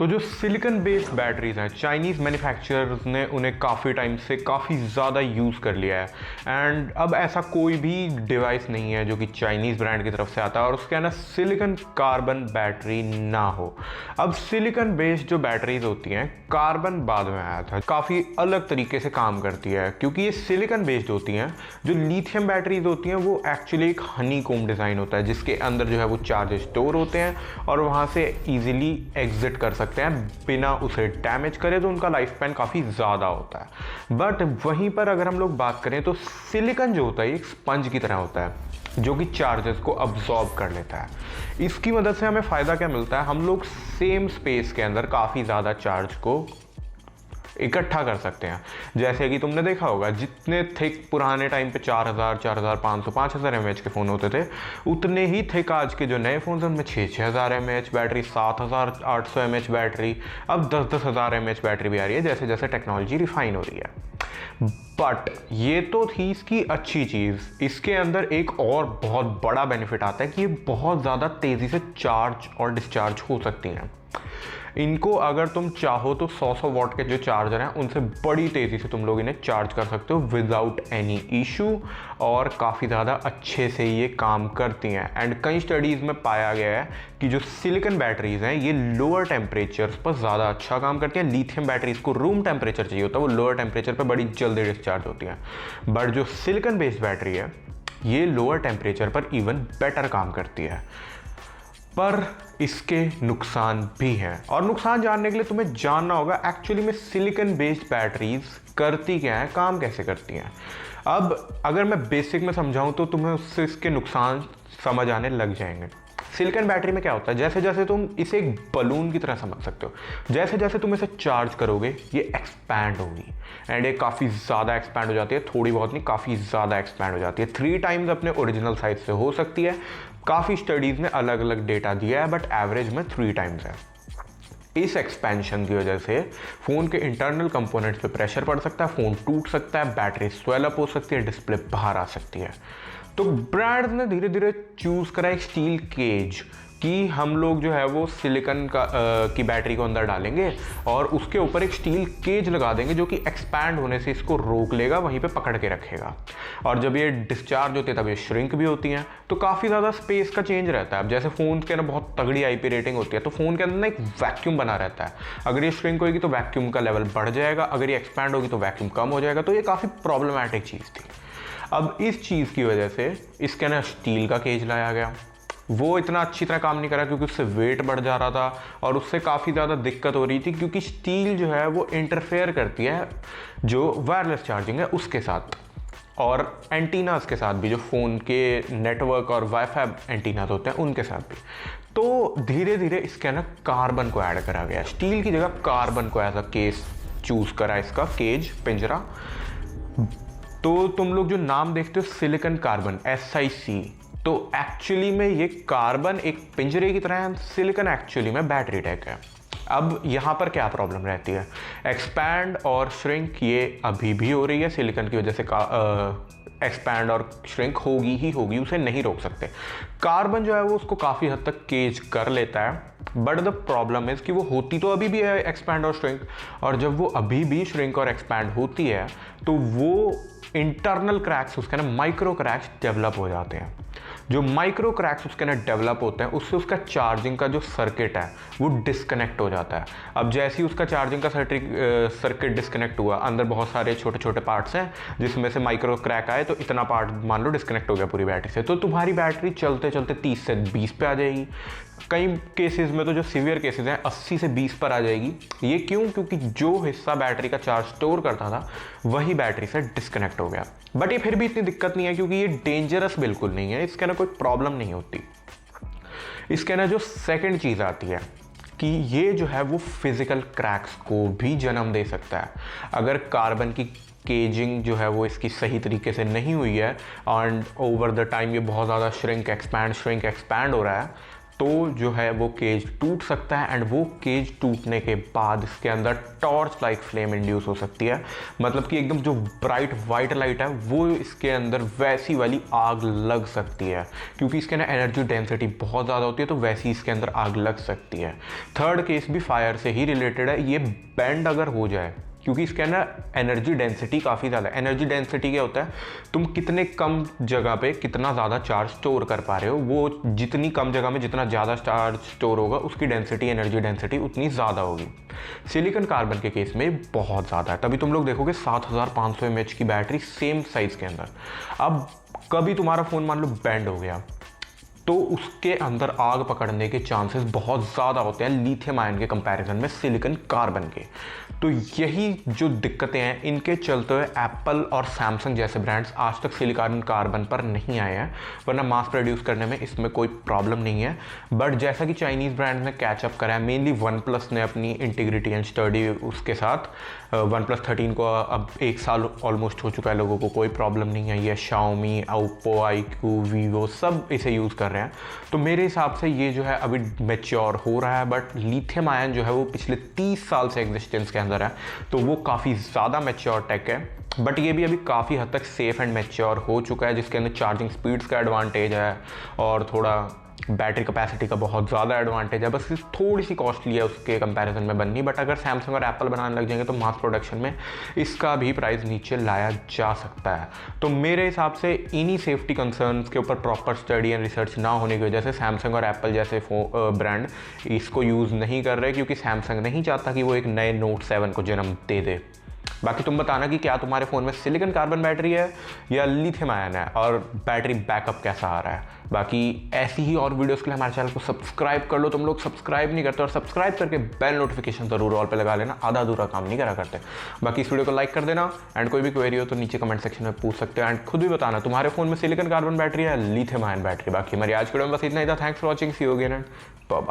तो जो silicon based batteries हैं, चाइनीज़ मैन्युफैक्चरर्स ने उन्हें काफ़ी टाइम से काफ़ी ज़्यादा यूज़ कर लिया है। एंड अब ऐसा कोई भी डिवाइस नहीं है जो कि चाइनीज़ ब्रांड की तरफ से आता है और उसके अंदर सिलिकॉन कार्बन बैटरी ना हो। अब सिलिकॉन बेस्ड जो बैटरीज होती हैं, कार्बन बाद में आया था, काफ़ी अलग तरीके से काम करती है क्योंकि ये सिलिकॉन बेस्ड होती हैं। जो लिथियम बैटरीज होती हैं वो एक्चुअली एक हनी कोम डिज़ाइन होता है जिसके अंदर जो है वो चार्ज स्टोर होते हैं और वहाँ से ईजिली एग्जिट कर सकते हैं बिना उसे डैमेज करे, तो उनका लाइफ स्पैन काफ़ी ज़्यादा होता है। बट वहीं पर अगर हम लोग बात करें तो सिलिकॉन जो होता है एक स्पंज की तरह होता है जो कि चार्जेस को अब्जॉर्ब कर लेता है। इसकी मदद से हमें फ़ायदा क्या मिलता है, हम लोग सेम स्पेस के अंदर काफ़ी ज़्यादा चार्ज को इकट्ठा कर सकते हैं। जैसे कि तुमने देखा होगा जितने थिक पुराने टाइम पे 4000, 4500, 5000 mAh के फ़ोन होते थे, उतने ही थिक आज के जो नए फ़ोन हैं उनमें 6000 mAh बैटरी, 7800 mAh बैटरी, अब 10,000 mAh बैटरी भी आ रही है जैसे जैसे टेक्नोलॉजी रिफाइन हो रही है। बट ये तो थी इसकी अच्छी चीज़। इसके अंदर एक और बहुत बड़ा बेनिफिट आता है कि ये बहुत ज़्यादा तेज़ी से चार्ज और डिस्चार्ज हो सकती हैं। इनको अगर तुम चाहो तो 100 वॉट के जो चार्जर हैं उनसे बड़ी तेज़ी से तुम लोग इन्हें चार्ज कर सकते हो विदाउट एनी इशू, और काफ़ी ज़्यादा अच्छे से ये काम करती हैं। एंड कई स्टडीज़ में पाया गया है कि जो सिलिकॉन बैटरीज़ हैं ये लोअर टेम्परेचर्स पर ज़्यादा अच्छा काम करती हैं। लिथियम बैटरीज़ को रूम टेम्परेचर चाहिए होता है, वो लोअर टेम्परेचर पर बड़ी जल्दी डिस्चार्ज होती हैं। बट जो सिलिकॉन बेस्ड बैटरी है ये लोअर टेम्परेचर पर इवन बेटर काम करती है। पर इसके नुकसान भी हैं, और नुकसान जानने के लिए तुम्हें जानना होगा एक्चुअली में सिलिकॉन बेस्ड बैटरीज करती क्या है, काम कैसे करती हैं। अब अगर मैं बेसिक में समझाऊं तो तुम्हें उससे इसके नुकसान समझ आने लग जाएंगे। सिलिकॉन बैटरी में क्या होता है, जैसे जैसे तुम इसे एक बलून की तरह समझ सकते हो, जैसे जैसे तुम इसे चार्ज करोगे ये एक्सपैंड होगी एंड ये काफ़ी ज़्यादा एक्सपैंड हो जाती है, थोड़ी बहुत नहीं काफ़ी ज़्यादा एक्सपैंड हो जाती है, 3 टाइम्स अपने ओरिजिनल साइज से हो सकती है। काफ़ी स्टडीज़ ने अलग अलग डेटा दिया है बट एवरेज में 3 टाइम्स है। इस एक्सपेंशन की वजह से फ़ोन के इंटरनल कंपोनेंट्स पे प्रेशर पड़ सकता है, फ़ोन टूट सकता है, बैटरी स्वेल अप हो सकती है, डिस्प्ले बाहर आ सकती है। तो ब्रांड्स ने धीरे धीरे चूज़ करा एक स्टील केज कि हम लोग जो है वो सिलिकॉन की बैटरी को अंदर डालेंगे और उसके ऊपर एक स्टील केज लगा देंगे जो कि एक्सपैंड होने से इसको रोक लेगा, वहीं पे पकड़ के रखेगा। और जब ये डिस्चार्ज होती है तब ये श्रिंक भी होती हैं, तो काफ़ी ज़्यादा स्पेस का चेंज रहता है। अब जैसे फ़ोन के ना बहुत तगड़ी IP रेटिंग होती है तो फ़ोन के अंदर ना एक वैक्यूम बना रहता है। अगर ये श्रिंक होगी तो वैक्यूम का लेवल बढ़ जाएगा, अगर ये एक्सपैंड होगी तो वैक्यूम कम हो जाएगा। तो ये काफ़ी प्रॉब्लमैटिक चीज़ थी। अब इस चीज़ की वजह से इसके ना स्टील का केज लाया गया। वो इतना अच्छी तरह काम नहीं करा क्योंकि उससे वेट बढ़ जा रहा था और उससे काफ़ी ज़्यादा दिक्कत हो रही थी क्योंकि स्टील जो है वो इंटरफेयर करती है जो वायरलेस चार्जिंग है उसके साथ और एंटीनास के साथ भी, जो फ़ोन के नेटवर्क और वाईफाई एंटीनास होते हैं उनके साथ भी। तो धीरे धीरे इसके ना कार्बन को ऐड करा गया, स्टील की जगह कार्बन को एज अ केस चूज़ करा, इसका केज पिंजरा। तो तुम लोग जो नाम देखते हो सिलिकॉन कार्बन SiC, तो एक्चुअली में ये कार्बन एक पिंजरे की तरह है, सिलिकॉन एक्चुअली में बैटरी टैक है। अब यहाँ पर क्या प्रॉब्लम रहती है, एक्सपैंड और श्रिंक ये अभी भी हो रही है, सिलिकॉन की वजह से एक्सपैंड और श्रिंक होगी ही होगी, उसे नहीं रोक सकते। कार्बन जो है वो उसको काफ़ी हद तक केज कर लेता है, बट द प्रॉब्लम इज़ कि वो होती तो अभी भी है एक्सपैंड और श्रिंक, और जब वो अभी भी श्रिंक और एक्सपैंड होती है तो वो इंटरनल क्रैक्स उसके ना माइक्रो क्रैक्स डेवलप हो जाते हैं। जो माइक्रो क्रैक्स उसके अंदर डेवलप होते हैं उससे उसका चार्जिंग का जो सर्किट है वो डिस्कनेक्ट हो जाता है। अब जैसे ही उसका चार्जिंग का सर्किट डिस्कनेक्ट हुआ, अंदर बहुत सारे छोटे छोटे पार्ट्स हैं जिसमें से माइक्रो क्रैक आए तो इतना पार्ट मान लो डिस्कनेक्ट हो गया पूरी बैटरी से, तो तुम्हारी बैटरी चलते चलते 30 से 20 पे आ जाएगी। कई केसेस में तो जो सीवियर केसेस हैं 80 से 20 पर आ जाएगी। ये क्यों? क्योंकि जो हिस्सा बैटरी का चार्ज स्टोर करता था वही बैटरी से डिस्कनेक्ट हो गया। बट ये फिर भी इतनी दिक्कत नहीं है क्योंकि ये डेंजरस बिल्कुल नहीं है, इसके ना कोई प्रॉब्लम नहीं होती। इसके ना जो सेकंड चीज़ आती है कि ये जो है वो फिजिकल क्रैक्स को भी जन्म दे सकता है। अगर कार्बन की केजिंग जो है वो इसकी सही तरीके से नहीं हुई है एंड ओवर द टाइम ये बहुत ज़्यादा श्रिंक एक्सपैंड हो रहा है, तो जो है वो केज टूट सकता है, एंड वो केज टूटने के बाद इसके अंदर टॉर्च लाइक फ्लेम इंड्यूस हो सकती है। मतलब कि एकदम जो ब्राइट वाइट लाइट है वो इसके अंदर वैसी वाली आग लग सकती है, क्योंकि इसके अंदर एनर्जी डेंसिटी बहुत ज़्यादा होती है, तो वैसी इसके अंदर आग लग सकती है। थर्ड केस भी फायर से ही रिलेटेड है। ये बेंड अगर हो जाए, क्योंकि इसके अंदर एनर्जी डेंसिटी काफ़ी ज़्यादा है। एनर्जी डेंसिटी क्या होता है, तुम कितने कम जगह पे कितना ज़्यादा चार्ज स्टोर कर पा रहे हो, वो जितनी कम जगह में जितना ज़्यादा चार्ज स्टोर होगा उसकी डेंसिटी, एनर्जी डेंसिटी उतनी ज़्यादा होगी। सिलिकॉन कार्बन के केस में बहुत ज़्यादा है, तभी तुम लोग देखोगे 7500 mAh की बैटरी सेम साइज़ के अंदर। अब कभी तुम्हारा फ़ोन मान लो बैंड हो गया तो उसके अंदर आग पकड़ने के चांसेस बहुत ज़्यादा होते हैं लिथियम आयन के कंपैरिजन में सिलिकॉन कार्बन के। तो यही जो दिक्कतें हैं, इनके चलते हुए एप्पल और सैमसंग जैसे ब्रांड्स आज तक सिलिकॉन कार्बन पर नहीं आए हैं, वरना मास प्रोड्यूस करने में इसमें कोई प्रॉब्लम नहीं है। बट जैसा कि चाइनीज़ ब्रांड ने कैचअप करा है, मेनली वन प्लस ने अपनी इंटीग्रिटी एंड स्टडी उसके साथ, वन प्लस 13 को अब 1 साल ऑलमोस्ट हो चुका है, लोगों को कोई प्रॉब्लम नहीं है। ये शाओमी, ओप्पो, iQOO, वीवो सब इसे यूज़ कर रहे हैं। तो मेरे हिसाब से ये जो है अभी मैच्योर हो रहा है। बट लिथियम आयन जो है वो पिछले 30 साल से एग्जिस्टेंस के अंदर है, तो वो काफ़ी ज़्यादा मैच्योर टेक है। बट ये भी अभी काफ़ी हद तक सेफ एंड मैच्योर हो चुका है, जिसके अंदर चार्जिंग स्पीड्स का एडवांटेज है और थोड़ा बैटरी कैपेसिटी का बहुत ज़्यादा एडवांटेज है। बस थोड़ी सी कॉस्टली है उसके कंपैरिजन में बननी, बट अगर सैमसंग और एप्पल बनाने लग जाएंगे तो मास प्रोडक्शन में इसका भी प्राइस नीचे लाया जा सकता है। तो मेरे हिसाब से इन्हीं सेफ्टी कंसर्न्स के ऊपर प्रॉपर स्टडी एंड रिसर्च ना होने की वजह से सैमसंग और एप्पल जैसे ब्रांड इसको यूज़ नहीं कर रहे, क्योंकि सैमसंग नहीं चाहता कि वो एक नए नोट 7 को जन्म दे दे। बाकी तुम बताना कि क्या तुम्हारे फ़ोन में सिलिकॉन कार्बन बैटरी है या लिथियम आयन है, और बैटरी बैकअप कैसा आ रहा है। बाकी ऐसी ही और वीडियोस के लिए हमारे चैनल को सब्सक्राइब कर लो। तुम लोग सब्सक्राइब नहीं करते, और सब्सक्राइब करके बेल नोटिफिकेशन ज़रूर ऑल पे लगा लेना, आधा अधूरा काम नहीं करा करते। बाकी इस वीडियो को लाइक कर देना, एंड कोई भी क्वेरी हो तो नीचे कमेंट सेक्शन में पूछ सकते हो, एंड खुद भी बताना तुम्हारे फ़ोन में सिलिकॉन कार्बन बैटरी है या लिथियम आयन बैटरी। बाकी हमारी आज की वीडियो में बस इतना ही था। Thanks for watching, see you again and bye bye.